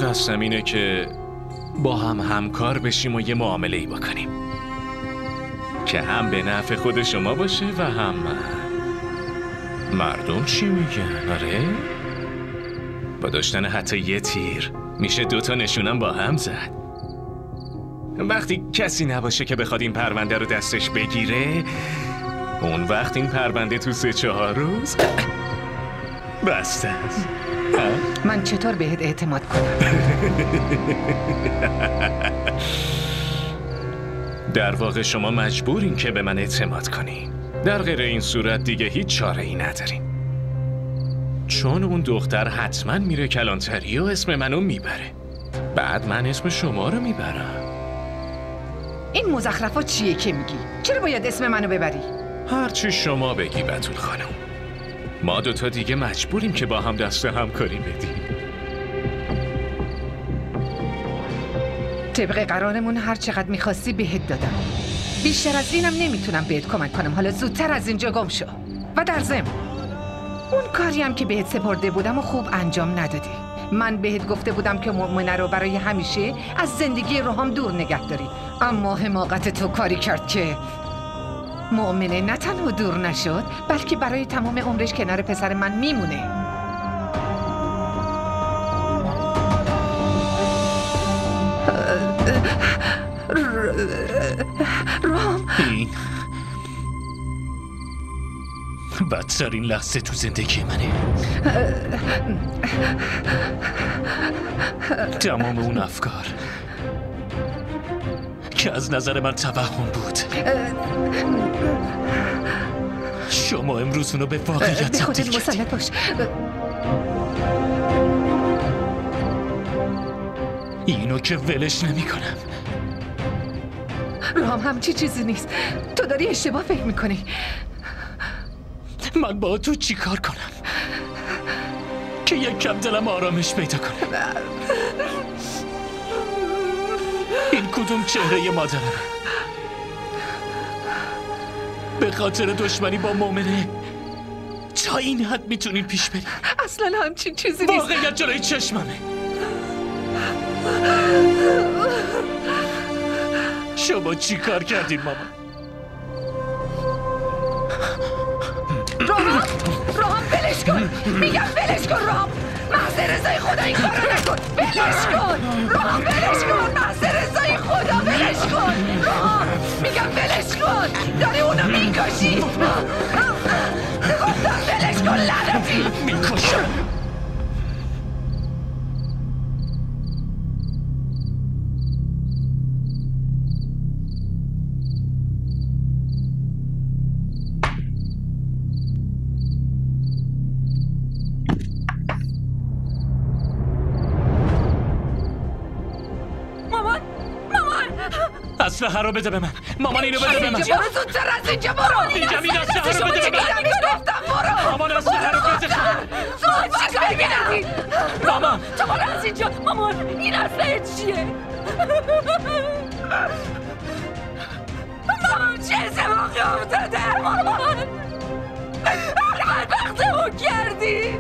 قصدم اینه که با هم همکار بشیم و یه معامله‌ای بکنیم که هم به نفع خود شما باشه و هم مردم چی میگن؟ آره؟ با داشتن حتی یه تیر میشه 2 نشونم با هم زد. وقتی کسی نباشه که بخواد این پرونده رو دستش بگیره، اون وقت این پرونده تو 3-4 روز بسته است. من چطور بهت اعتماد کنم؟ در واقع شما مجبورین که به من اعتماد کنین. در غیر این صورت دیگه هیچ چاره‌ای ندارین. چون اون دختر حتما میره کلانتری و اسم منو میبره. بعد من اسم شما رو میبرم. این مزخرفات چیه که میگی؟ چرا باید اسم منو ببری؟ هرچی شما بگی بتول خانم. ما 2 دیگه مجبوریم که با هم دست همکاری بدیم. طبق قرارمون هر چقدر میخواستی بهت دادم. بیشتر از اینم نمیتونم بهت کمک کنم. حالا زودتر از اینجا گم شو. و در ضمن اون کاری هم که بهت سپرده بودم و خوب انجام ندادی. من بهت گفته بودم که مؤمنه رو برای همیشه از زندگی روحام دور نگه داری، اما حماقت تو کاری کرد که مؤمنه نه تنها دور نشد، بلکه برای تمام عمرش کنار پسر من میمونه. رام، این بدترین لحظه تو زندگی منه. تمام اون افکار که از نظر من توهم بود، شما امروز اونو به واقعیت تبدیل کردید. مسلط باش. اینو که ولش نمی کنم. رام، همچی چیزی نیست. تو داری اشتباه فکر میکنی. من با تو چی کار کنم که یک کم دلم آرامش پیدا کنه؟ این کدوم چهره مادرم؟ به خاطر دشمنی با مؤمنه تا این حد میتونین پیش برید؟ اصلا همچین چیزی نیست. واقعیت جلوی چشممه. شما چی کار کردین ماما؟ رام بلش کن. میگم بلش کن رام. محض رضای خدا این کارو نکن. بلش کن رام، بلش کن. محض رضای خدا بلش کن رام. میگم بلش کن. داری اونو میکشی. گفتم بلش کن لعنتی. میکشم. اسلحه رو بده به من. مامان اینو بده به من. برو زودتر از اینجا برو. میگم این اسلحه رو بده به من. گفتم برو. مامان اسلحه رو بده. تو چی کاری کردی؟ مامان تو برو از اینجا. مامان این اسلحه چیه؟ مامان چه اتفاقی افتاده؟ مامان بدبختمون کردی.